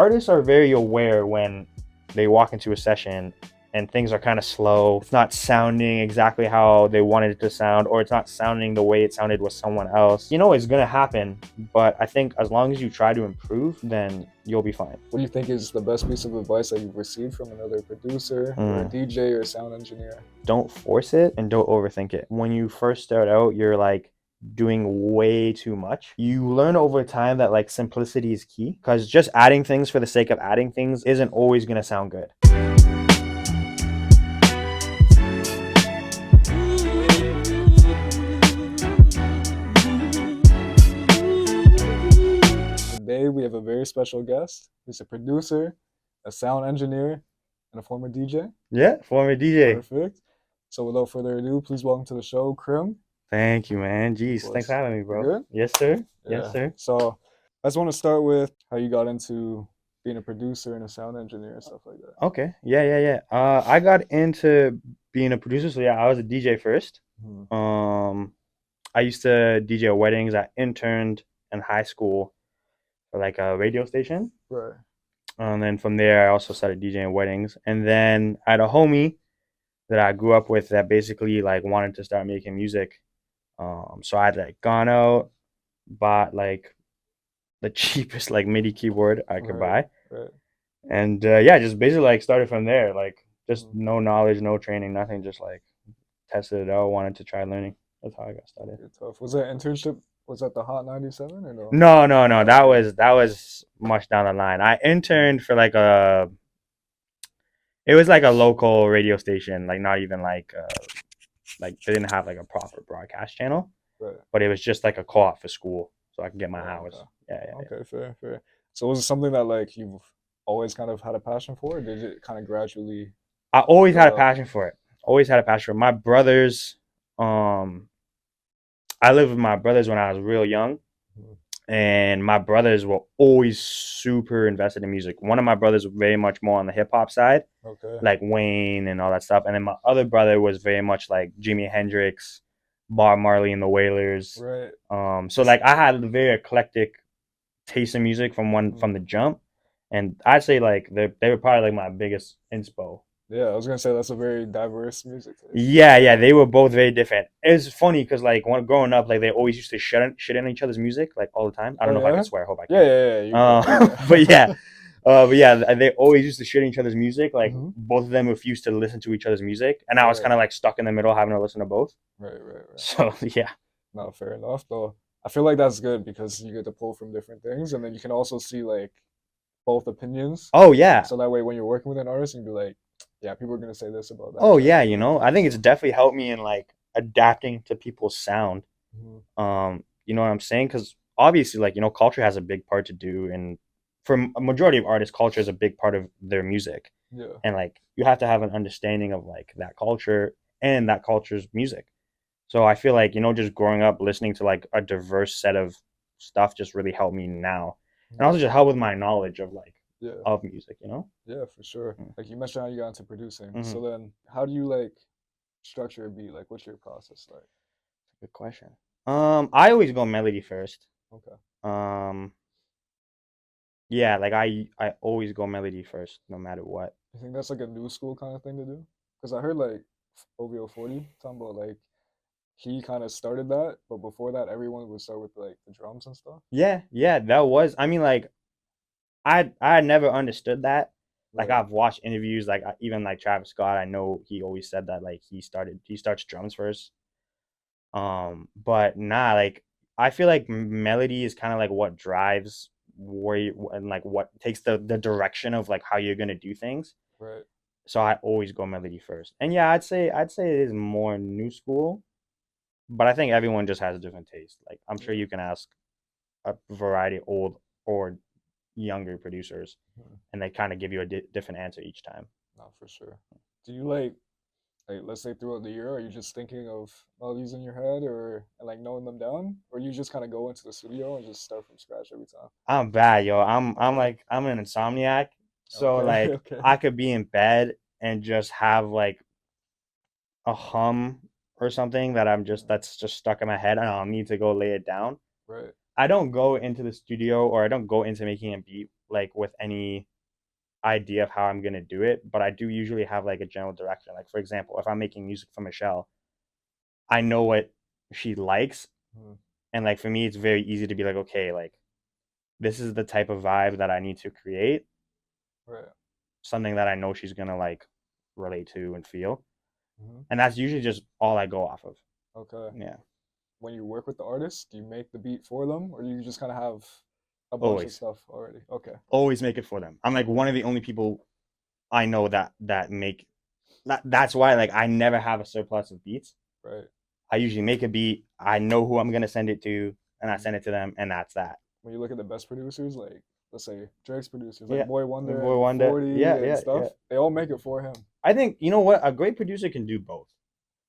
artists are very aware when they walk into a session and things are kind of slow. It's not sounding exactly how they wanted it to sound, or it's not sounding the way it sounded with someone else. You know it's gonna happen, but I think as long as you try to improve, then you'll be fine. What do you think is the best piece of advice that you've received from another producer or a DJ or sound engineer? Don't force it and don't overthink it. When you first start out, you're like doing way too much. You learn over time that like simplicity is key, because just adding things for the sake of adding things isn't always gonna sound good. Today we have a very special guest. He's a producer, a sound engineer, and a former DJ. Yeah, former DJ. Perfect. So without further ado, please welcome to the show, Crim. Thank you, man. Jeez, thanks for having me, bro. Good? Yes, sir. Yeah. Yes, sir. So I just want to start with how you got into being a producer and a sound engineer and stuff like that. Okay. Yeah. I got into being a producer, so yeah, I was a DJ first. I used to DJ at weddings. I interned in high school for like a radio station. Right. And then from there, I also started DJing weddings. And then I had a homie that I grew up with that basically like wanted to start making music. So I had like gone out, bought like the cheapest like MIDI keyboard I could buy. Right. And yeah, just basically like started from there. Like just no knowledge, no training, nothing. Just like tested it out, wanted to try learning. That's how I got started. You're tough. Was that internship? Was that the Hot 97 or no? No. That was much down the line. I interned for like it was like a local radio station, like not even like they didn't have like a proper broadcast channel. Right. But it was just like a co-op for school, so I could get my hours. Okay. Yeah. Okay, fair. So was it something that like you've always kind of had a passion for, or did it kind of gradually? I always had a passion for it. My brothers, I lived with my brothers when I was real young, and my brothers were always super invested in music. One of my brothers was very much more on the hip hop side, like Wayne and all that stuff, and then my other brother was very much like Jimi Hendrix, Bob Marley and the Wailers. Right. So like I had a very eclectic taste in music from the jump, and I'd say like they were probably like my biggest inspo. Yeah, I was gonna say that's a very diverse music taste. Yeah, they were both very different. It's funny because like when growing up, like they always used to shit in each other's music like all the time. I don't know if I can swear. I hope I can. Yeah. But yeah, they always used to shit in each other's music. Like both of them refused to listen to each other's music, and I was kind of like stuck in the middle, having to listen to both. Right. So yeah. No, fair enough though. I feel like that's good because you get to pull from different things, and then you can also see like both opinions. Oh yeah. So that way, when you're working with an artist, you can be like, yeah, people are gonna say this about that. Oh yeah, I think it's definitely helped me in like adapting to people's sound. You know what I'm saying? Because obviously, like culture has a big part to do, and for a majority of artists, culture is a big part of their music. Yeah. And like you have to have an understanding of like that culture and that culture's music. So I feel like just growing up listening to like a diverse set of stuff just really helped me now, and also just help with my knowledge of like of music. Yeah, for sure. Like you mentioned how you got into producing. So then, how do you like structure a beat? Like, what's your process like? Good question. I always go melody first. Okay. Yeah, like I always go melody first, no matter what. You think that's like a new school kind of thing to do? Because I heard like OVO 40 talking about like he kind of started that, but before that, everyone would start with like the drums and stuff. Yeah, that was. I mean, like I never understood that. Like I've watched interviews, like even like Travis Scott. I know he always said that like he starts drums first. But nah, like I feel like melody is kind of like what drives where you, and like what takes the direction of like how you're gonna do things. Right. So I always go melody first. And yeah, I'd say it is more new school, but I think everyone just has a different taste. Like I'm sure you can ask a variety of old or younger producers, and they kind of give you a different answer each time. No, for sure. Do you like let's say throughout the year, are you just thinking of melodies in your head or like knowing them down, or you just kind of go into the studio and just start from scratch every time? I'm bad, yo. I'm an insomniac, so like I could be in bed and just have like a hum or something that's just stuck in my head, and I'll need to go lay it down. Right. I don't go into the studio, or I don't go into making a beat like with any idea of how I'm gonna do it, but I do usually have like a general direction. Like for example, if I'm making music for Michelle, I know what she likes, Mhm. and like for me, it's very easy to be like, okay, like this is the type of vibe that I need to create, Right. something that I know she's gonna like relate to and feel, Hmm. and that's usually just all I go off of. Okay. Yeah, When you work with the artist, do you make the beat for them, or do you just kind of have a bunch of always, stuff already? Okay. always make it for them. I'm like one of the only people I know that make that. That's why like I never have a surplus of beats. Right. I usually make a beat. I know who I'm gonna send it to, and I Mhm. send it to them, and that's that. When you look at the best producers, like let's say Drake's producers, like Yeah, Boy Wonder boy and wonder. 40 Yeah, and yeah, yeah. stuff, they all make it for him. I think you know what a great producer can do both,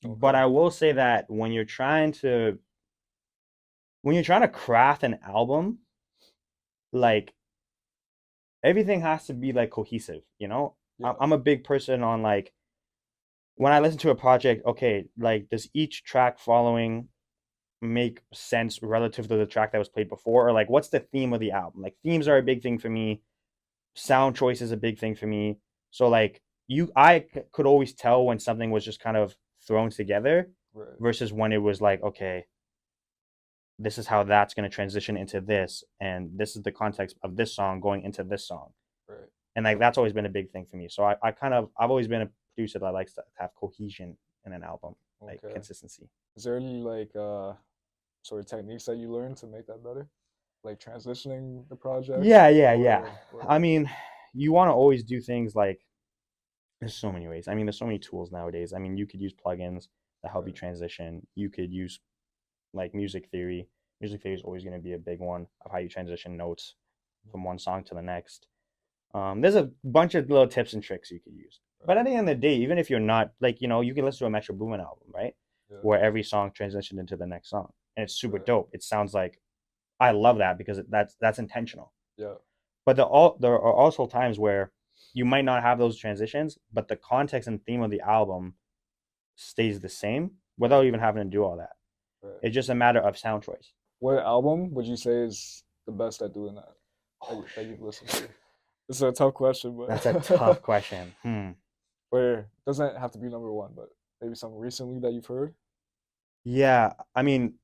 but Okay. I will say that when you're trying to craft an album, like everything has to be like cohesive. Yeah. I'm a big person on like when I listen to a project. Okay, like does each track following make sense relative to the track that was played before, or like what's the theme of the album? Like themes are a big thing for me. Sound choice is a big thing for me. So like I could always tell when something was just kind of thrown together Right. versus when it was like, okay, this is how that's going to transition into this, and this is the context of this song going into this song, Right. and like that's always been a big thing for me. So I've always been a producer that likes to have cohesion in an album, like Okay. consistency. Is there any like sort of techniques that you learned to make that better? Like transitioning the projects Yeah, yeah, yeah. or what? I mean, you want to always do things like there's so many ways. I mean, there's so many tools nowadays. I mean, you could use plugins that help you Right. transition. You could use like music theory. Music theory is always going to be a big one of how you transition notes from one song to the next. There's a bunch of little tips and tricks you could use. But Right. at the end of the day, even if you're not like, you can listen to a Metro Boomin album, right? Yeah. Where every song transitioned into the next song. And it's super Right. dope. It sounds like I love that because that's intentional. Yeah. But there are also times where you might not have those transitions, but the context and theme of the album stays the same without Right. even having to do all that. Right. It's just a matter of sound choice. What album would you say is the best at doing that? Oh, That you've listened to? This is a tough question, that's a but tough question. where it doesn't have to be number one, but maybe some recently that you've heard. Yeah, I mean,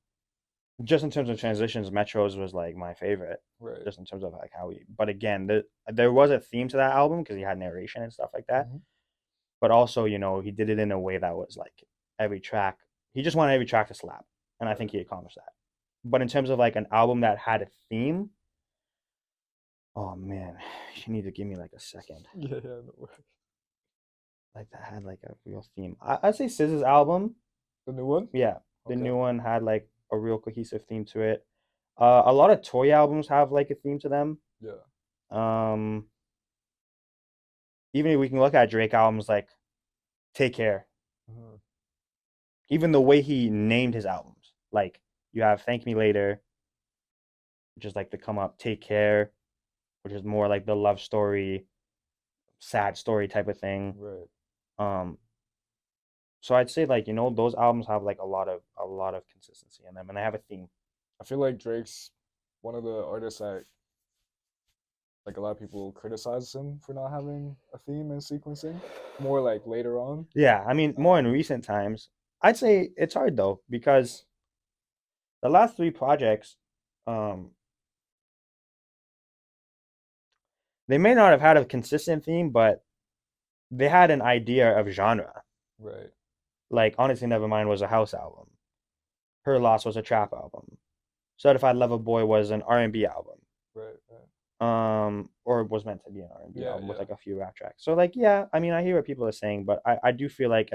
just in terms of transitions, Metros was like my favorite. Right. Just in terms of like how he, but again, there was a theme to that album because he had narration and stuff like that. Hmm. But also, he did it in a way that was like every track. He just wanted every track to slap, and I think Right. he accomplished that. But in terms of like an album that had a theme, oh man, you need to give me like a second. Yeah. Yeah. No way. Like that had like a real theme. I'd say SZA's album, The new one. yeah, the Okay. new one had like a real cohesive theme to it. A lot of Toy albums have like a theme to them. Yeah. Um, Even if we can look at Drake albums like Take Care, Hmm. even the way he named his albums, like you have Thank Me Later, which is like the come up, Take Care, which is more like the love story, sad story type of thing. Right. Um, so I'd say like those albums have like a lot of consistency in them, and they have a theme. I feel like Drake's one of the artists that like a lot of people criticize him for not having a theme and sequencing. More like later on. Yeah, I mean more in recent times. I'd say it's hard though because the last three projects, um, they may not have had a consistent theme, but they had an idea of genre. Right. Like Honestly Nevermind was a house album. Her Loss was a trap album. Certified Lover Boy was an R&B album. Right. Right. Or was meant to be an R&B Yeah. album with Yeah. like a few rap tracks. So like yeah, I mean I hear what people are saying, but I do feel like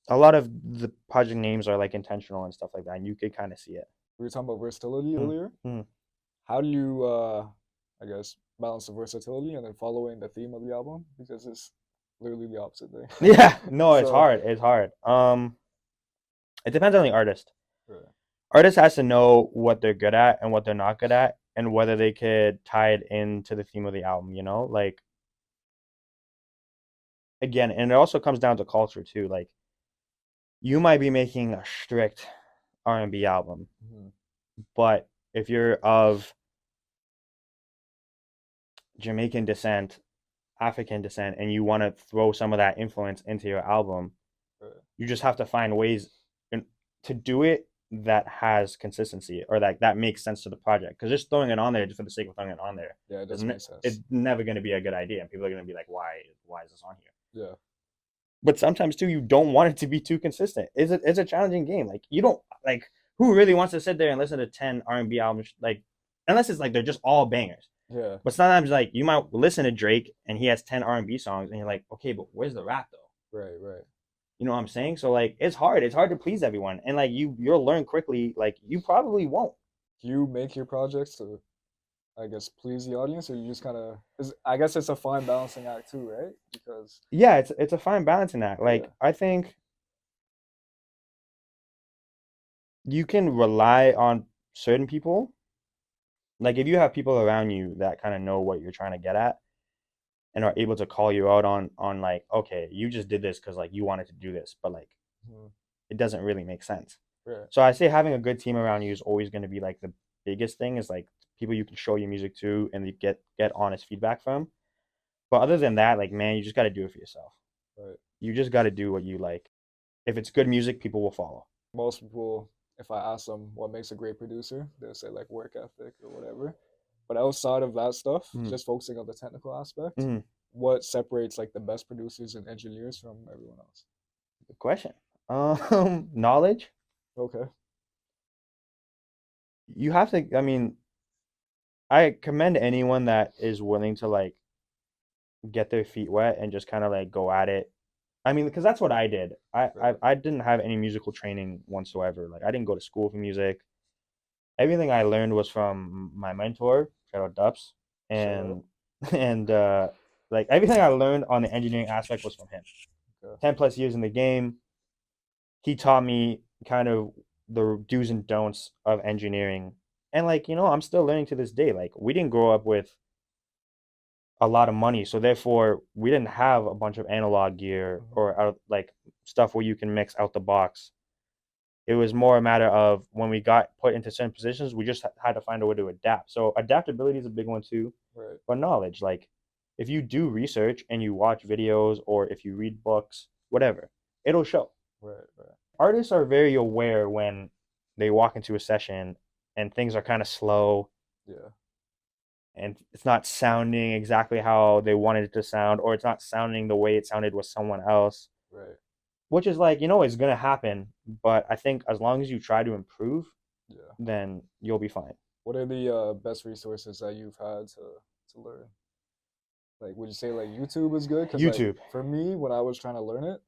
a lot of the project names are like intentional and stuff like that, and you could kind of see it. We were talking about versatility Mm, earlier. mm. How do you, I guess, balance the versatility and then following the theme of the album? Because it's literally the opposite thing. Yeah, no, it's So, hard. It's hard. It depends on the artist. right. Artist has to know what they're good at and what they're not good at, and whether they could tie it into the theme of the album. Like again, and it also comes down to culture too. Like you might be making a strict R&B album, Hmm. but if you're of Jamaican descent, African descent, and you want to throw some of that influence into your album, Right. you just have to find ways in, to do it that has consistency or that makes sense to the project. Because just throwing it on there just for the sake of throwing it on there Yeah, it is doesn't make it's sense. never going to be a good idea, and people are going to be like, why is this on here? Yeah. But sometimes too, you don't want it to be too consistent. It's a challenging game. Like you don't like who really wants to sit there and listen to 10 R&B albums like unless it's like they're just all bangers. Yeah. But sometimes like you might listen to Drake and he has 10 R&B songs and you're like, okay, but where's the rap though? Right. Right. You know what I'm saying? So like it's hard. It's hard to please everyone. And like you'll learn quickly, like you probably won't. Do you make your projects to, I guess, please the audience, or you just kind of? I guess it's a fine balancing act too, right? Because Yeah, it's a fine balance in that. yeah. Like I think you can rely on certain people. Like if you have people around you that kind of know what you're trying to get at and are able to call you out on like, okay, you just did this because like you wanted to do this, but like Mhm. it doesn't really make sense. Right. So I say having a good team around you is always going to be like the biggest thing is like people you can show your music to and you get honest feedback from. But other than that, like man, you just got to do it for yourself. Right. You just got to do what you like. If it's good music, people will follow. Most people, if I ask them what makes a great producer, they'll say like work ethic or whatever. But outside of that stuff, Mm-hmm. just focusing on the technical aspect, Mm-hmm. what separates like the best producers and engineers from everyone else? Good question. Knowledge. Okay. You have to. I mean, I commend anyone that is willing to like get their feet wet and just kind of like go at it. I mean, because that's what I did. I, I Right. I didn't have any musical training whatsoever. Like I didn't go to school for music. Everything I learned was from my mentor, shout out Dups, Shout out. and and like everything I learned on the engineering aspect was from him. Okay. 10 plus years in the game, he taught me kind of the do's and don'ts of engineering. And like, I'm still learning to this day. Like we didn't grow up with a lot of money, so therefore we didn't have a bunch of analog gear Hmm. or like stuff where you can mix out the box. It was more a matter of when we got put into certain positions, we just had to find a way to adapt. So adaptability is a big one too, Right. but knowledge, like if you do research and you watch videos or if you read books, whatever, it'll show. Right. Right. Artists are very aware when they walk into a session and things are kind of slow Yeah. and it's not sounding exactly how they wanted it to sound or it's not sounding the way it sounded with someone else, Right. which is like it's going to happen, but I think as long as you try to improve, Yeah. then you'll be fine. What are the best resources that you've had to learn? Like, would you say like YouTube is good? Because like YouTube. for me, when I was trying to learn it,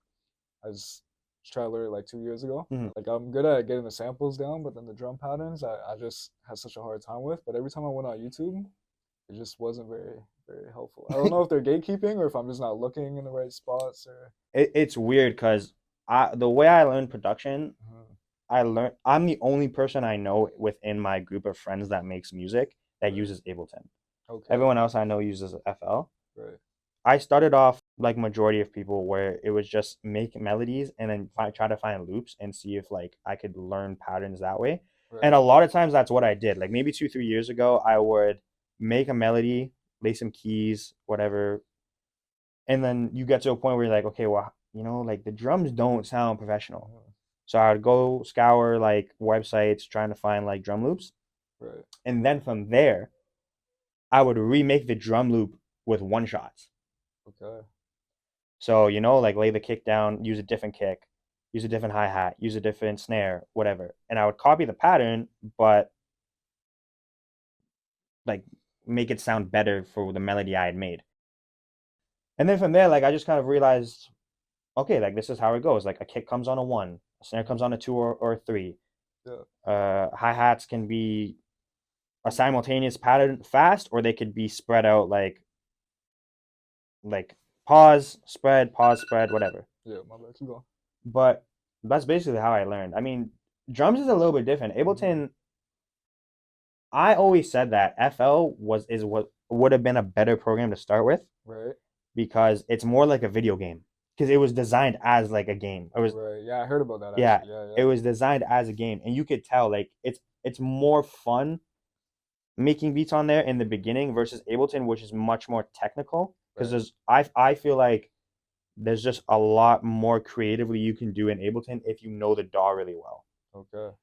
I just tried to learn it like 2 years ago. Mhm. Like I'm good at getting the samples down, but then the drum patterns, I just had such a hard time with. But every time I went on YouTube, it just wasn't very helpful. I don't know if they're gatekeeping or if I'm just not looking in the right spots or. It's weird because the way I learned production, Mhm. I'm the only person I know within my group of friends that makes music that Right. uses Ableton. Okay. Everyone else I know uses FL. Right. I started off like majority of people where it was just make melodies and then try to find loops and see if like I could learn patterns that way. And Right. a lot of times that's what I did. Like maybe 2 3 years ago, I would make a melody, lay some keys, whatever, and then you get to a point where you're like, okay, well, like the drums don't sound professional. Mhm. So I would go scour like websites trying to find like drum loops, Right. and then from there, I would remake the drum loop with one shots. Okay. So, like lay the kick down, use a different kick, use a different hi hat, use a different snare, whatever. And I would copy the pattern, but like make it sound better for the melody I had made. And then from there, like I just kind of realized, okay, like this is how it goes. Like a kick comes on a one, a snare comes on a two or a three. Yeah. Hi hats can be a simultaneous pattern fast, or they could be spread out like pause, spread, whatever. Yeah. My bad. Keep going. But that's basically how I learned. I mean, drums is a little bit different. Hmm. Ableton, I always said that FL is what would have been a better program to start with Right. because it's more like a video game because it was designed as like a game. It was Right. Yeah, I heard about that yeah, actually. Yeah. it Yeah. was designed as a game, and you could tell like it's more fun making beats on there in the beginning versus Ableton, which is much more technical. Because Right. I feel like there's just a lot more creatively you can do in Ableton if you know the DAW really well. Okay.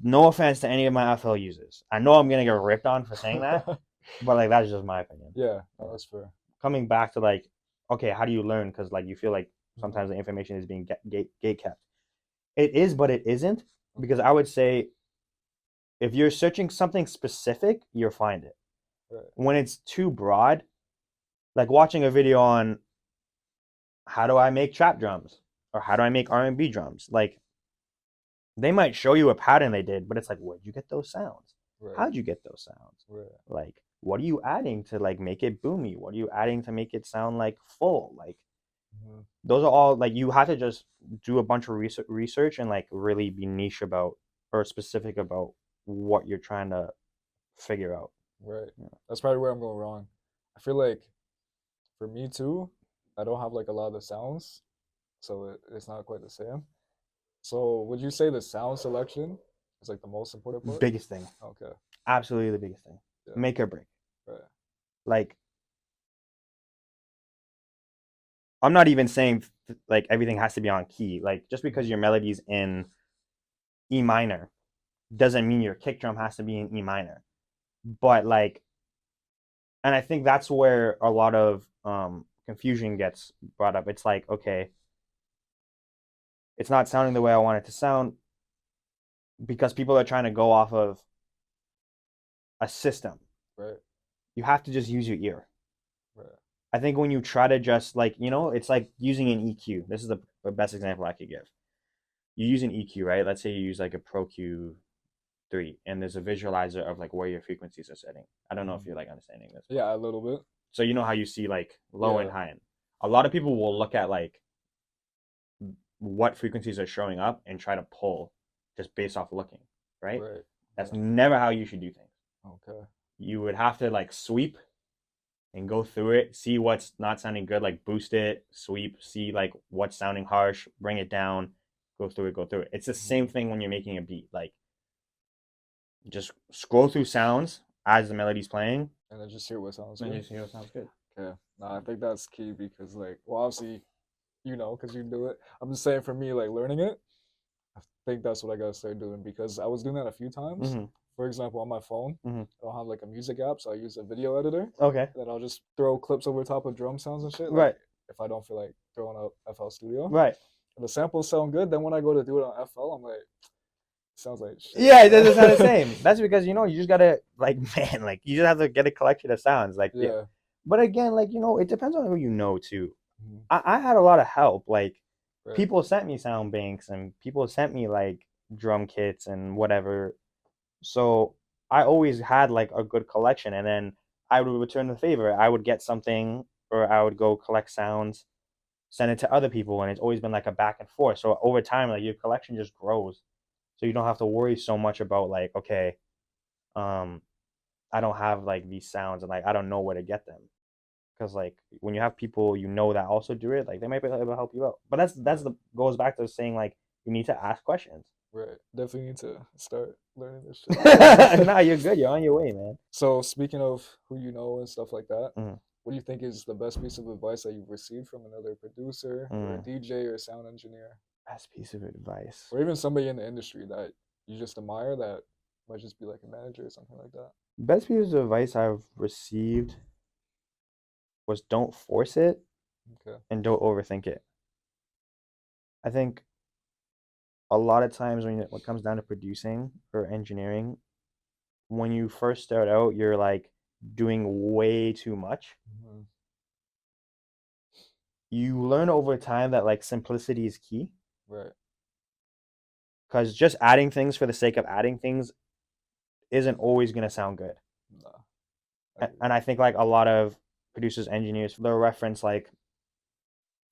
No offense to any of my FL users. I know I'm gonna get ripped on for saying that, but like that's just my opinion. Yeah, no, Yeah. that's fair. Coming back to like, okay, how do you learn? Because like you feel like Mhm. sometimes the information is being gate kept. It is, but it isn't because Okay. I would say if you're searching something specific, you'll find it. Right. When it's too broad, like watching a video on how do I make trap drums or how do I make R&B drums, like they might show you a pattern they did, but it's like, where'd you get those sounds? Right. How'd you get those sounds? Right. Like, what are you adding to like make it boomy? What are you adding to make it sound like full? Like, Mhm. those are all like you have to just do a bunch of research and like really be niche about or specific about what you're trying to figure out. Right. Yeah. That's probably where I'm going wrong. I feel like for me too, I don't have like a lot of the sounds, so it's not quite the same. So would you say the sound selection is like the most important part? Biggest thing, Okay. absolutely the biggest thing, Yeah. make or break. Right. Like, I'm not even saying like everything has to be on key. Like, just because Mhm. your melody's in E minor doesn't mean your kick drum has to be in E minor. But like, and I think that's where a lot of confusion gets brought up. It's like, okay, it's not sounding the way I want it to sound because people are trying to go off of a system. Right. You have to just use your ear. Right. I think when you try to just like, it's like using an EQ. This is the best example I could give. You use an EQ, right? Let's say you use like a Pro Q3 and there's a visualizer of like where your frequencies are setting. I don't know if Mhm. you're like understanding this, but Yeah, a little bit. so you know how you see like low and Yeah. high end. A lot of people will look at like what frequencies are showing up and try to pull just based off looking, right? Right. That's Yeah. never how you should do things. Okay. You would have to like sweep and go through it, see what's not sounding good, like boost it, sweep, see like what's sounding harsh, bring it down, go through it. It's the same Mhm. thing when you're making a beat. Like just scroll through sounds as the melody's playing, And then just hear what sounds and good. you see what sounds good. Okay. No, I think that's key because like, well, obviously, because you do it. I'm just saying for me, like learning it, I think that's what I gotta start doing because I was doing that a few times. Mm-hmm. For example, on my phone, Mm-hmm. I don't have like a music app, so I use a video editor. Okay. Then I'll just throw clips over top of drum sounds and shit. Like Right. if I don't feel like throwing up FL Studio, Right. and the samples sound good. Then when I go to do it on FL, I'm like, it sounds like shit. Yeah, it doesn't sound the same. That's because you just gotta like man, like you just have to get a collection of sounds. Like yeah. Yeah. But again, like it depends on who you know too. Mhm. I had a lot of help. Like Right. people sent me sound banks and people sent me like drum kits and whatever. So I always had like a good collection, and then I would return the favor. I would get something, or I would go collect sounds, send it to other people, and it's always been like a back and forth. So over time, like your collection just grows, so you don't have to worry so much about like, okay, um, I don't have like these sounds, and like I don't know where to get them. Because like when you have people that also do it, like they might be able to help you out. But that's Right. the goes back to saying like you need to ask questions. Right. Definitely need to start learning this shit. Nah, you're good. You're on your way, man. So speaking of who you know and stuff like that, Mm, what do you think is the best piece of advice that you've received from another producer or a mm. DJ or sound engineer Best piece of advice. or even somebody in the industry that you just admire that might just be like a manager or something like that? Best piece of advice I've received was don't force it Okay. and don't overthink it. I think a lot of times when it comes down to producing or engineering, when you first start out, you're like doing way too much. Hmm. You learn over time that like simplicity is key Right. because just adding things for the sake of adding things isn't always going to sound good. Nah, I agree. And I think like a lot of producers, engineers, they'll reference like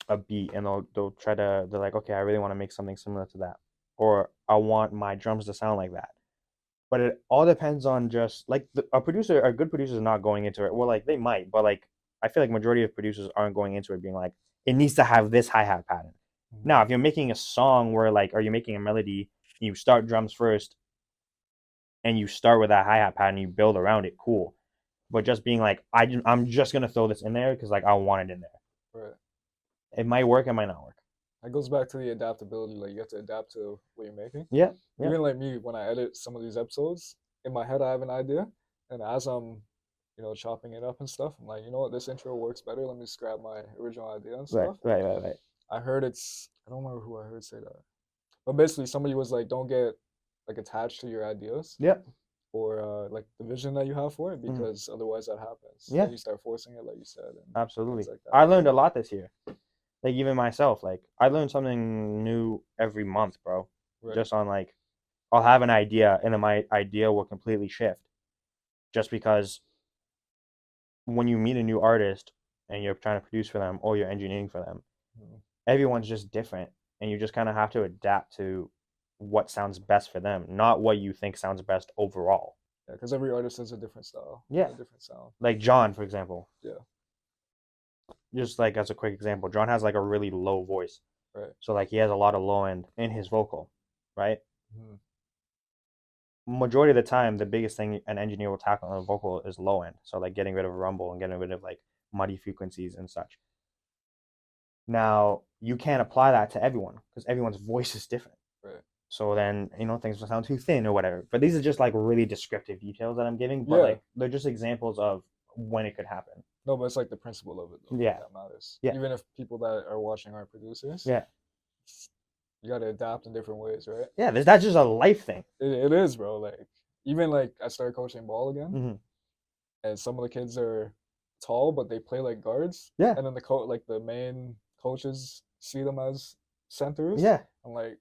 a beat and they're like, okay, I really want to make something similar to that, or I want my drums to sound like that. But it all depends on just like a good producer is not going into it. Well, like they might, but like I feel like majority of producers aren't going into it being like it needs to have this hi hat pattern. Now, Hmm. if you're making a song where like, are you making a melody, you start drums first, and you start with that hi-hat pattern, you build around it, cool. But just being like, I'm just gonna throw this in there because like I want it in there. Right. It might work, it might not work. That goes back to the adaptability. Like you have to adapt to what you're making. Yeah, yeah, Even like me, when I edit some of these episodes, in my head I have an idea, and as I'm, chopping it up and stuff, I'm like, you know what, this intro works better. Let me scrap my original idea and right, stuff. right, right, right. I don't remember who I heard say that, but basically somebody was like, don't get like attached to your ideas Yeah, or like the vision that you have for it mm-hmm. because otherwise that happens. Yeah, Then you start forcing it, like you said, and things absolutely. like that. I learned a lot this year. Like even myself, like I learn something new every month, bro. Right. Just on like I'll have an idea and then my idea will completely shift. Just because when you meet a new artist and you're trying to produce for them or you're engineering for them, Mhm. everyone's just different and you just kind of have to adapt to what sounds best for them, not what you think sounds best overall. Yeah, because every artist has a different style Yeah. and a different sound. Like John, for example. Yeah. Just like as a quick example, John has like a really low voice. Right. So like he has a lot of low end in his vocal, right? Mhm. Majority of the time, the biggest thing an engineer will tackle on a vocal is low end. So like getting rid of rumble and getting rid of like muddy frequencies and such. Now you can't apply that to everyone because everyone's voice is different. Right. So then things will sound too thin or whatever. But these are just like really descriptive details that I'm giving. But Yeah. like they're just examples of when it could happen. No, but it's like the principle of it though Yeah, that matters. yeah, Even if people that are watching aren't producers, yeah, you got to adapt in different ways, right? yeah. That's just a life thing. It is, bro. Like even like I started coaching ball again, Hmm. and some of the kids are tall, but they play like guards, Yeah, and then like the main coaches see them as centers. yeah, I'm like,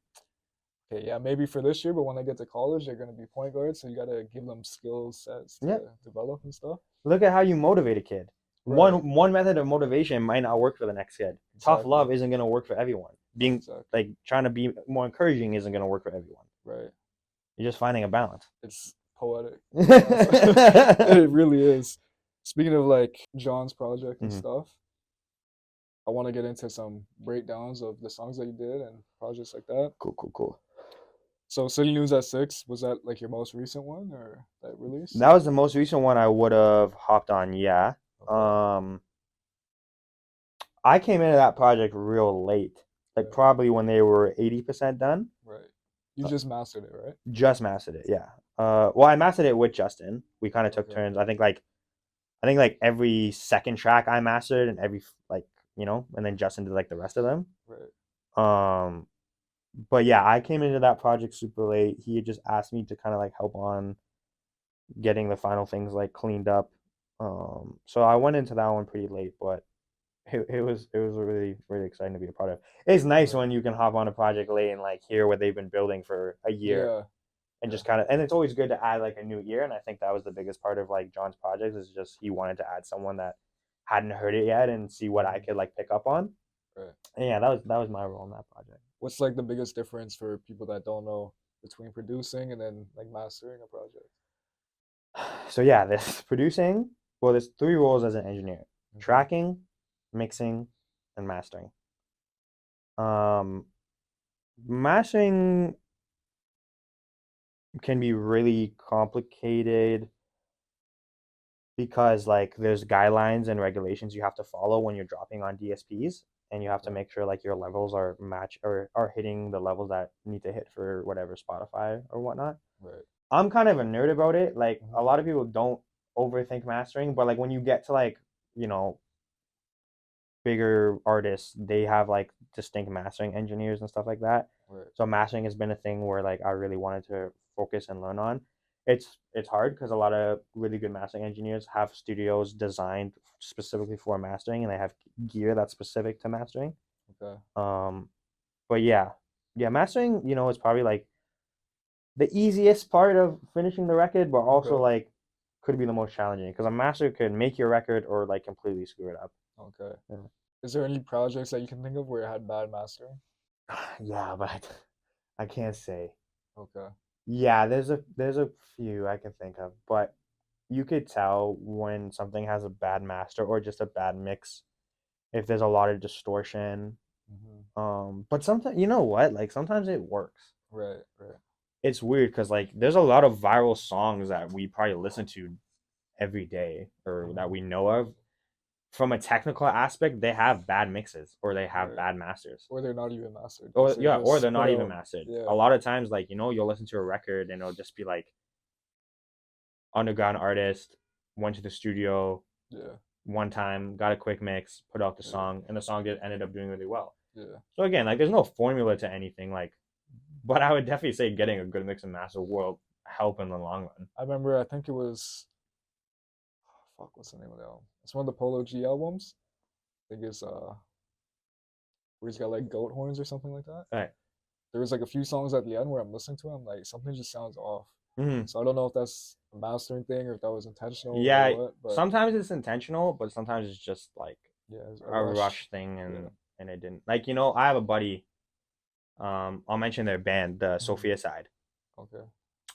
okay, yeah, maybe for this year, but when they get to college, they're gonna be point guards, so you gotta give them skill sets yeah. to develop and stuff. Look at how you motivate a kid. Right. One method of motivation might not work for the next kid. Tough Exactly. love isn't gonna work for everyone. Being Exactly. like trying to be more encouraging isn't gonna work for everyone. Right. You're just finding a balance. It's poetic. It really is. Speaking of like John's project and Hmm. stuff, I want to get into some breakdowns of the songs that you did and projects like that. Cool, cool, cool. So City News at Six, was that like your most recent one or that release? That was the most recent one I would have hopped on. Yeah. Okay. Um, I came into that project real late, like Okay. probably when they were 80% done. Right. You Uh, just mastered it, right? just mastered it. Yeah. Well, I mastered it with Justin. We kind of took Okay. turns. I think like every second track I mastered and every like and then Justin did like the rest of them. Right. Um, but yeah, I came into that project super late. He had just asked me to kind of like help on getting the final things like cleaned up. So I went into that one pretty late, but it was really really exciting to be a part of. It's nice Right. when you can hop on a project late and like hear what they've been building for a year Yeah. and Yeah. just kind of and it's always good to add like a new ear. And I think that was the biggest part of like John's project is just he wanted to add someone that hadn't heard it yet and see what I Mhm. could like pick up on. Right. And yeah, that was my role in that project. What's like the biggest difference for people that don't know between producing and then like mastering a project? So yeah, this producing. Well, there's three roles as an engineer: Okay. tracking, mixing, and mastering. Um, mastering can be really complicated because like there's guidelines and regulations you have to follow when you're dropping on DSPs and you have to Okay. make sure like your levels are match or are hitting the levels that need to hit for whatever Spotify or whatnot. Right. I'm kind of a nerd about it. Like Hmm. a lot of people don't overthink mastering, but like when you get to like, you know, bigger artists, they have like distinct mastering engineers and stuff like that. Right. So mastering has been a thing where like I really wanted to focus and learn on. It's hard because a lot of really good mastering engineers have studios designed specifically for mastering and they have gear that's specific to mastering. Okay. Um, but yeah, yeah, mastering, is probably like the easiest part of finishing the record, but also Okay. like could be the most challenging because a master could make your record or like completely screw it up. Okay. Yeah. Is there any projects that you can think of where it had bad mastering? Yeah, but I can't say. Okay. Yeah, there's a few I can think of, but you could tell when something has a bad master or just a bad mix if there's a lot of distortion. Hmm. But sometimes you know what? Like sometimes it works. Right. Right. it's weird because like there's a lot of viral songs that we probably listen to every day or that Mhm. we know of. From a technical aspect, they have bad mixes or they have Right. bad masters. Or they're not even mastered. Like Or they're yeah, or just they're put not even out. mastered. A Yeah. lot of times, like you'll listen to a record and it'll just be like underground artist went to the studio Yeah. one time, got a quick mix, put out the Yeah. song, and the song ended up doing really well. Yeah. So again, like there's no formula to anything, like, but I would definitely say getting a good mix and master will help in the long run. I remember. I think it was. Fuck. What's the name of the album? It's one of the Polo G albums. I think it's where he's got like goat horns or something like that. All right. There was like a few songs at the end where I'm listening to him, like something just sounds off. Mm-hmm. So I don't know if that's a mastering thing or if that was intentional or Yeah, what, but sometimes it's intentional, but sometimes it's just like yeah, it's a a rush. rush thing, Yeah. and it didn't. Like I have a buddy. I'll mention their band, the Mhm. Sophia Side, Okay.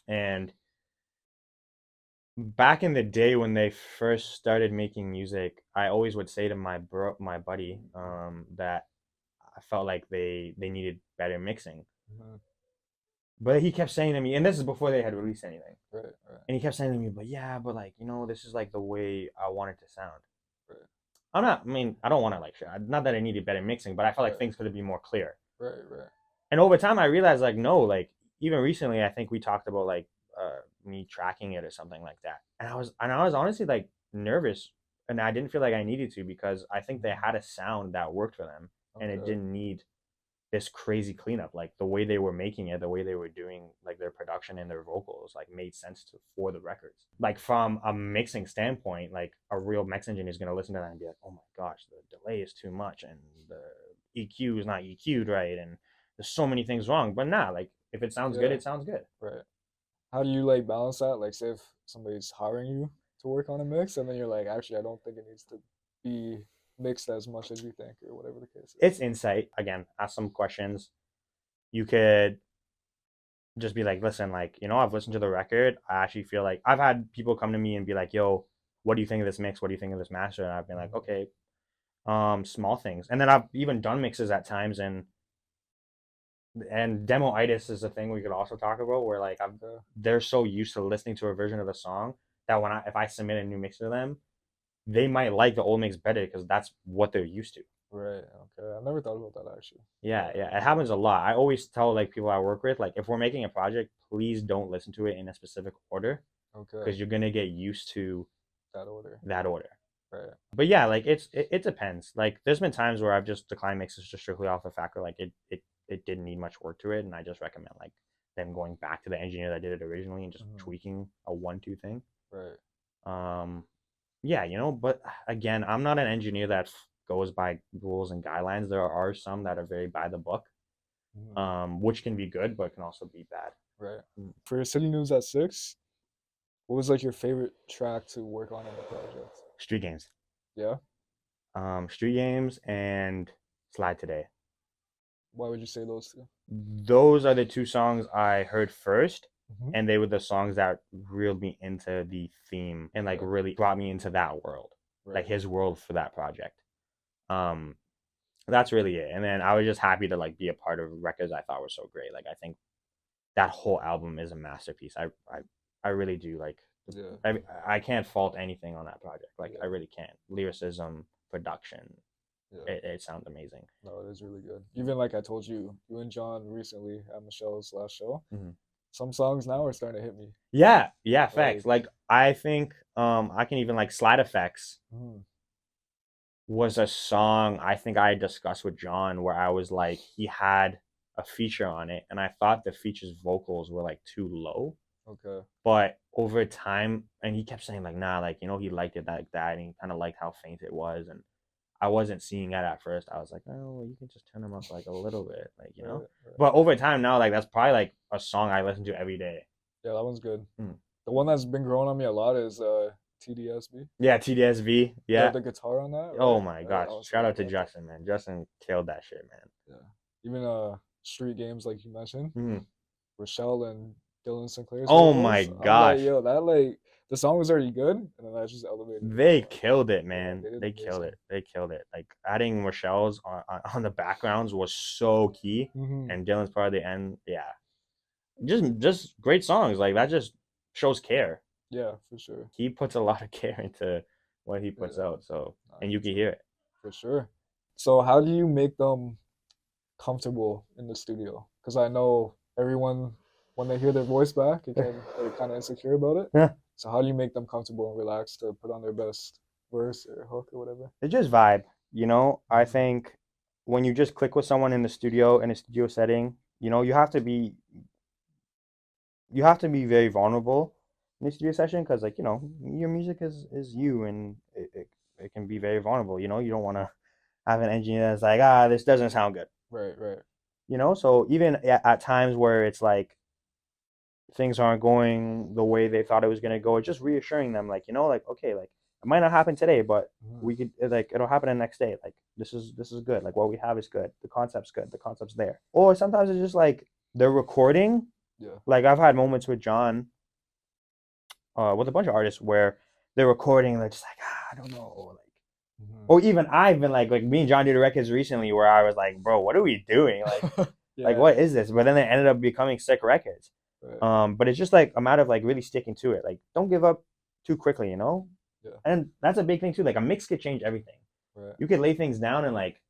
and back in the day when they first started making music, I always would say to my buddy, that I felt like they needed better mixing. Mhm. But he kept saying to me, and this is before they had released anything, Right. Right. and he kept saying to me, but yeah, but like this is like the way I want it to sound. Right. I'm not. I mean, I don't want to like shit. Not that I needed better mixing, but I felt like Right. things could have been more clear. Right. Right. And over time, I realized like no, like even recently, I think we talked about like me tracking it or something like that, and I was honestly like nervous, and I didn't feel like I needed to because I think they Mhm. had a sound that worked for them, and it Okay. didn't need this crazy cleanup. Like the way they were making it, the way they were doing like their production and their vocals, like made sense for the records. Like from a mixing standpoint, like a real mix engineer is gonna listen to that and be like, oh my gosh, the delay is too much and the EQ is not EQ'd right, and there's so many things wrong. But nah, like if it sounds good, Yeah. it sounds good. Right. How do you like balance that? Like, say if somebody's hiring you to work on a mix, and then you're like, actually, I don't think it needs to be mixed as much as you think, or whatever the case is. It's insight. Again, ask some questions. You could just be like, listen, like, I've listened to the record. I actually feel like I've had people come to me and be like, yo, what do you think of this mix? What do you think of this master? And I've been like, Mhm. okay, small things. And then I've even done mixes at times, and demo-itis is a thing we could also talk about where like Okay. they're so used to listening to a version of the song that if I submit a new mix to them, they might like the old mix better because that's what they're used to. Right. Okay. I never thought about that actually. Yeah, But yeah, it happens a lot. I always tell like people I work with, like if we're making a project, please don't listen to it in a specific order okay, because you're gonna get used to that order. that order. Right. But yeah, like it depends. Like there's been times where I've just declined mixes just strictly off the fact that like it didn't need much work to it, and I just recommend like them going back to the engineer that did it originally and just Mhm. tweaking a 1-2 thing. Right. Um, yeah, but again, I'm not an engineer that goes by rules and guidelines. There are some that are very by the book, Mhm. which can be good but can also be bad. Right. For City News at 6, what was like your favorite track to work on in the project? Street games, Yeah. street games, and slide today. Why would you say those two? Those are the two songs I heard first, Hmm. and they were the songs that reeled me into the theme and like Okay. really brought me into that world, like Right. his world for that project. Um, that's really it. And then I was just happy to like be a part of records I thought were so great. Like I think that whole album is a masterpiece. I really do like. Yeah. I can't fault anything on that project. Like I Yeah. really can't. Lyricism, production, Yeah. it sounds amazing. No, it is really good. Even like I told you, you and John recently at Michelle's last show. Mhm. Some songs now are starting to hit me. Yeah, yeah, facts. Like, Like I think I can even like slide effects mm, was a song I think I discussed with John where I was like he had a feature on it and I thought the feature's vocals were like too low. okay. But over time, and he kept saying like, nah, like he liked it like that, and he kind of liked how faint it was, and I wasn't seeing it at first. I was like, oh, well, you can just turn them up like a little bit, like. Right, right. But over time now, like that's probably like a song I listen to every day. Yeah, that one's good. Mm. The one that's been growing on me a lot is TDSB. Yeah, TDSV. The Yeah. the guitar on that, Oh right? my I gosh! also Shout like out to that. Justin, man. Justin killed that shit, man. Yeah. Even street games like you mentioned, Mm. Rochelle and Dylan Sinclair's Oh my vocals. I'm like, gosh, yo, that like the song was already good, and then that just elevated it they even more. killed it, Yeah, man. they did They killed amazing. it. They killed it. Like adding Michelle's on the backgrounds was so key, Hmm. and Dylan's part of the end. Yeah, just great songs. Like that just shows care. Yeah, for sure. He puts a lot of care into what he puts Yeah, out. So I and you can can tell. hear it. For sure. So how do you make them comfortable in the studio? Because I know everyone, when they hear their voice back, it can they're kind of insecure about it. Yeah. So how do you make them comfortable and relaxed to put on their best verse or hook or whatever? It's just vibe, you know. I Hmm. think when you just click with someone in the studio in a studio setting, you know, you have to be very vulnerable in the studio session because like, you know, your music is you and it can be very vulnerable, you know. You don't want to have an engineer that's like, ah, this doesn't sound good, Right, right. you know. So even at times where it's like things aren't going the way they thought it was going to go, it's just reassuring them like, you know, like, okay, like it might not happen today, but Hmm. we could like it'll happen the next day. Like this is good. Like what we have is good. The concept's good. The concept's there. Or sometimes it's just like they're recording. Yeah. Like I've had moments with John, with a bunch of artists where they're recording, they're just like, I don't know, like, Hmm. or even I've been like me and John did records recently where I was like, bro, what are we doing? Like Yeah. what is this? But then they ended up becoming sick records. Right. But it's just like a matter of like really sticking to it. Like don't give up too quickly, you know? Yeah. And that's a big thing too. Like a mix could change everything. Right. You could lay things down and like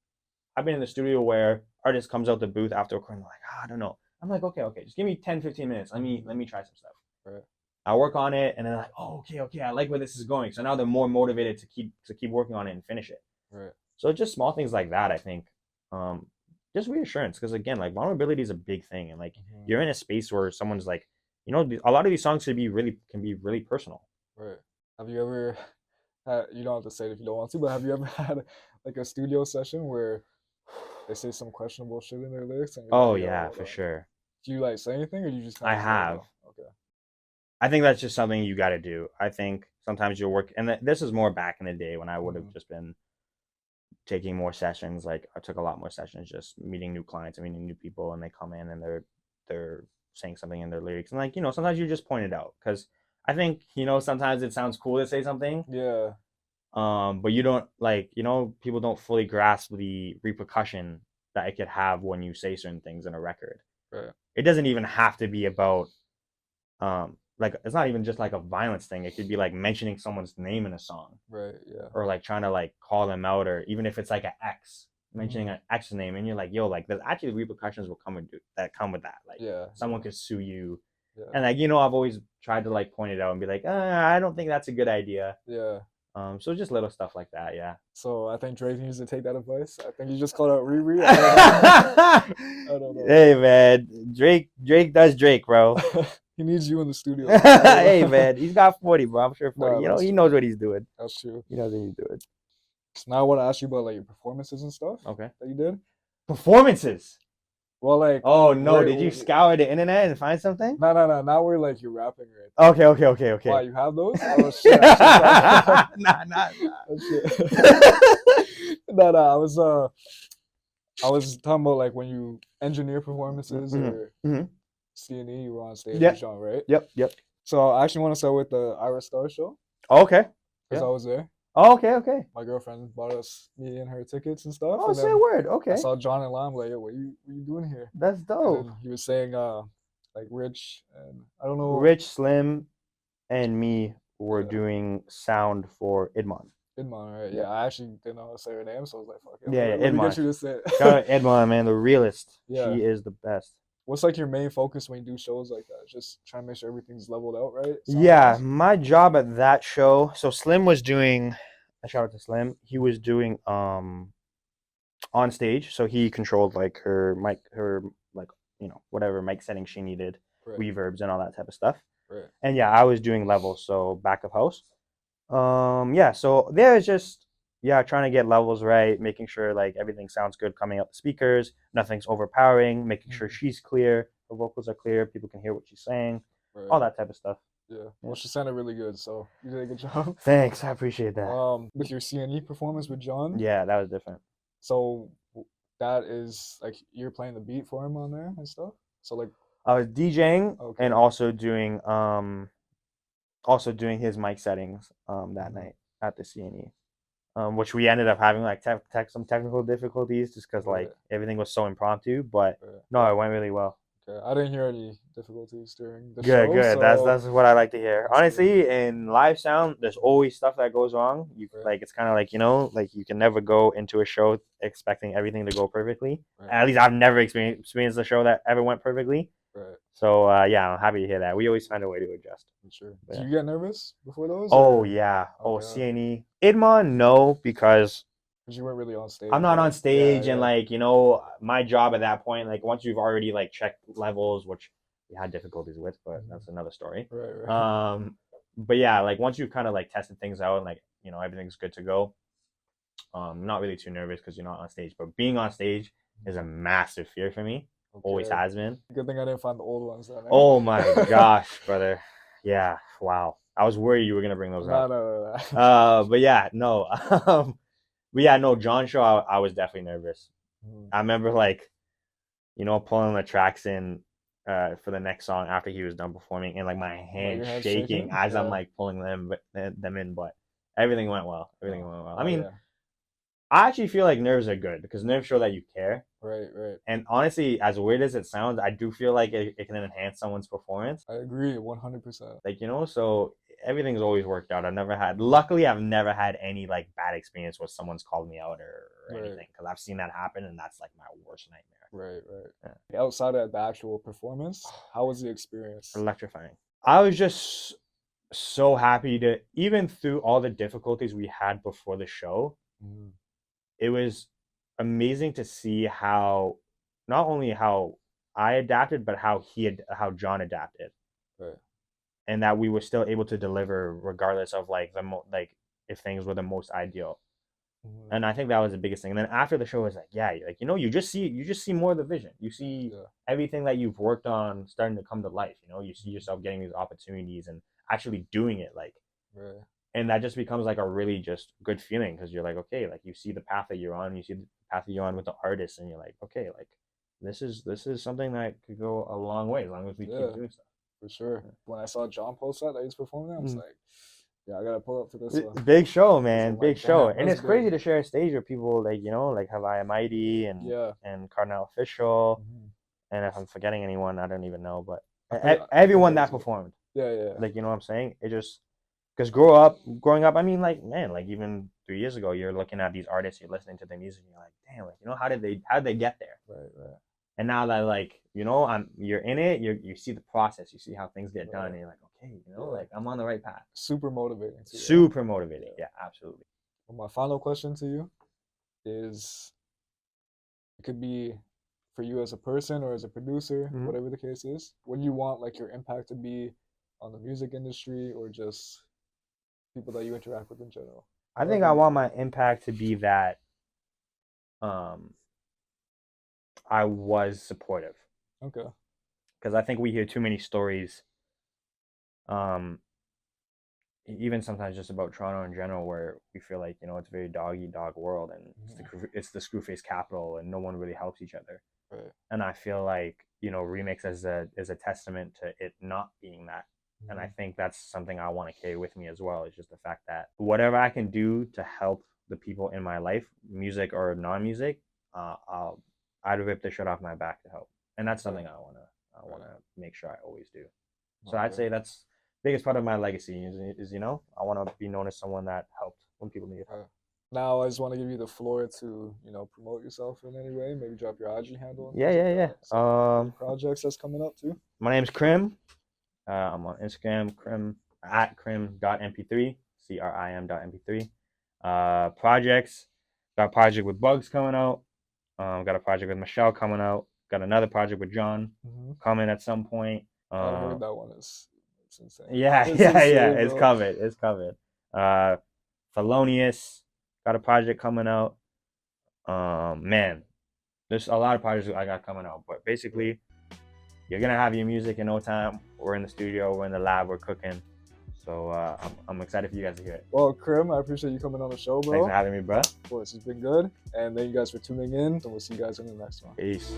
I've been in the studio where artist comes out the booth after recording, like, I don't know. I'm like, okay, just give me 10, 15 minutes. Let me try some stuff. Right. I work on it and then like, oh, okay, I like where this is going. So now they're more motivated to keep working on it and finish it. Right. So just small things like that, I think. Um, just reassurance, because again, like vulnerability is a big thing, and like Hmm. you're in a space where someone's like, you know, a lot of these songs can be really personal. Right. Have you ever had, you don't have to say it if you don't want to, but have you ever had like a studio session where they say some questionable shit in their lyrics and you're like, Oh yo, yeah, hold for on. sure. Do you like say anything or do you just kind I of just let it have. go? Okay. I think that's just something you got to do. I think sometimes you'll work, and this is more back in the day when I would have Hmm. just been taking more sessions. Like I took a lot more sessions, just meeting new clients and meeting new people, and they come in and they're saying something in their lyrics, and like, you know, sometimes you just point it out because I think, you know, sometimes it sounds cool to say something, Yeah. but you don't, like, you know, people don't fully grasp the repercussion that it could have when you say certain things in a record. Right. It doesn't even have to be about like it's not even just like a violence thing. It could be like mentioning someone's name in a song, Right. Yeah. or like trying to like call them out, or even if it's like an ex mentioning Hmm. an ex name, and you're like, yo, like there's actually repercussions will come with that come with that. Like Yeah. someone Yeah. could sue you, Yeah. and like, you know, I've always tried to like point it out and be like, I don't think that's a good idea. Yeah. So just little stuff like that, yeah. So I think Drake needs to take that advice. I think he just called out Riri. I don't know. I don't Hey know, man, Drake does Drake, bro. bro. He needs you in the studio, man. I don't Hey know. man, he's got 40, bro. I'm sure 40. No, You know, that's he true. knows what he's doing. That's true. He knows what he's doing. So now I want to ask you about like your performances and stuff Okay. that you did. Performances. Well, like Oh no, where? did you scour the internet and find something? No, no, no. Not where like you're rapping or anything. Okay. Why you have those? Oh shit! I should have. Nah. Oh shit. No, no. I was talking about like when you engineer performances hmm or hmm C&E, you were on stage with Yep. Jean, right? Yep. So I actually want to start with the Ira Star show Okay. because Yeah. I was there. Okay. My girlfriend bought me and her tickets and stuff, Oh, and say a then word. I Okay. saw John and Lam like, yo, what you doing here? That's And dope. then he was saying, like Rich and I don't know, Rich, Slim, and me were yeah, doing sound for Idmon. Idman, right? Yeah. Yeah, I actually didn't know how to say her name, so I was like, fuck it, Yeah, let me get Idmon. you to say Shout out it. Idmon, man, the realist. Yeah. She is the best. What's like your main focus when you do shows like that? Just trying to make sure everything's leveled out, right? Sound Yeah, wise. my job at that show. So Slim was doing. A shout out to Slim. He was doing on stage, so he controlled like her mic, her like, you know, whatever mic settings she needed, Right, reverbs and all that type of stuff. right. And yeah, I was doing levels, so back of house. Yeah, so there's just, yeah, trying to get levels right, making sure like everything sounds good coming out the speakers, nothing's overpowering, making sure Mhm. she's clear, her vocals are clear, people can hear what she's saying, all Right. that type of stuff. Yeah. Yeah. Well, she sounded really good, so you did a good job. Thanks, I appreciate that. With your CNE performance with John, Yeah, that was different. so that is like you're playing the beat for him on there and stuff. So like, I was DJing and okay. also doing his mic settings that Hmm. night at the CNE, which we ended up having like some technical difficulties just because like Right, everything was so impromptu, but right. no, it went really well. Okay, I didn't hear any difficulties during the Good, show, good. so That's what I like to hear. that's good. Honestly, in live sound, there's always stuff that goes wrong. You Right, like it's kind of like, you know, like you can never go into a show expecting everything to go perfectly. right, At least I've never experienced a show that ever went perfectly. right. So yeah, I'm happy to hear that. We always find a way to adjust. I'm sure. But, Did yeah. you get nervous before those, Oh or yeah. Oh, okay, okay? CNE. Idmon, no, because Because you weren't really on I'm stage, not on or yeah, stage and yeah. like, you know, my job at that point, like once you've already like checked levels, which we had difficulties with, but Mhm. that's another story. Right, right. But yeah, like once you've kind of like tested things out and like, you know, everything's good to go. Not really too nervous because you're not on stage, but being on stage is a massive fear for me. Always Okay. has been. Good thing I didn't find the old ones then. Oh my Eh? gosh, brother. Yeah, wow. I was worried you were gonna bring those No, up. no, no, no. But yeah, no. But yeah, no, John show I was definitely nervous. Mhm. I remember like, you know, pulling the tracks in for the next song after he was done performing and like my Like hands your hands shaking shaking? as I'm Yeah. like pulling them in, but everything went well. Everything Oh, went well. I oh mean, yeah. I actually feel like nerves are good because nerves show that you care. Right, right. And honestly, as weird as it sounds, I do feel like it can enhance someone's performance. I agree 100%. Like, you know, so everything's always worked out. Luckily, I've never had any like bad experience where someone's called me out or Right, anything because I've seen that happen and that's like my worst nightmare. right, right. Yeah. Outside of the actual performance, how was the experience? Electrifying. I was just so happy to, even through all the difficulties we had before the show, Mhm. it was amazing to see how not only how I adapted, but how John adapted, Right. and that we were still able to deliver regardless of like like if things were the most ideal. Mhm. And I think that was the biggest thing. And then after the show was like, yeah, like you know, you just see more of the vision. You see Yeah. everything that you've worked on starting to come to life. You know, you see Mhm. yourself getting these opportunities and actually doing it. Like, Right. and that just becomes like a really just good feeling because you're like, okay, like you see the path that you're on, you see the path that you're on with the artist, and you're like, okay, like this is something that could go a long way as long as we keep Yeah, doing stuff. for sure. When I saw John post that he's performing, I was Mm. like, yeah, I gotta pull up to this one. Big show, Because man, I'm like, big show, damn, and that's it's big. crazy to share a stage with people like you know, like Hawaii Mighty Yeah. and Cardinal Official, Mhm. and if I'm forgetting anyone, I don't even know, but I think everyone that that was it. performed, Yeah, yeah, yeah. like you know what I'm saying, it just because growing up, I mean, like man, like even 3 years ago, you're looking at these artists, you're listening to their music, and you're like, damn, like you know, how did they get there? Right, right, And now that like you know, you're in it, you see the process, you see how things get done, right. and you're like, okay, you know, Yeah. like I'm on the right path. Super motivating too, yeah. Super motivating, Yeah. yeah, absolutely. Well, my final question to you is it could be for you as a person or as a producer, Mm-hmm. whatever the case is. What do you want like your impact to be on the music industry or just people that you interact with in general? I think However I you want feel. my impact to be that um, I was supportive Okay. because I think we hear too many stories, um, even sometimes just about Toronto in general, where we feel like you know it's a very dog eat dog world and Mhm. it's the screw face capital and no one really helps each other. Right. And I feel like you know remix is a testament to it not being that. And I Mhm. think that's something I want to carry with me as well. Is just the fact that whatever I can do to help the people in my life, music or non-music, I'd rip the shirt off my back to help. And that's Okay. something I Right. wanna make sure I always do. So I'd Okay. say that's the biggest part of my legacy is you know I want to be known as someone that helped when people needed help. Okay. Now I just want to give you the floor to, promote yourself in any way. Maybe drop your IG handle and Yeah, things like yeah, that. yeah. Any projects that's coming up too? My name's Crim. I'm on Instagram, Crim at crim.mp3, CRIM.mp3. Projects. Got a project with Bugs coming out. Got a project with Michelle coming out. Got another project with John Hmm. coming at some point. I heard that one is it's insane. Yeah, It's yeah, yeah. insane, It's bro. covered. It's covered. Uh, Thelonious got a project coming out. Man, there's a lot of projects I got coming out, but Right. basically, you're gonna have your music in no time. We're in the studio, we're in the lab, we're cooking. So I'm excited for you guys to hear it. Well, Krim, I appreciate you coming on the show, Thanks bro. for having me, bro. Of course, it's been good. And thank you guys for tuning in. And we'll see you guys in the next one. Peace.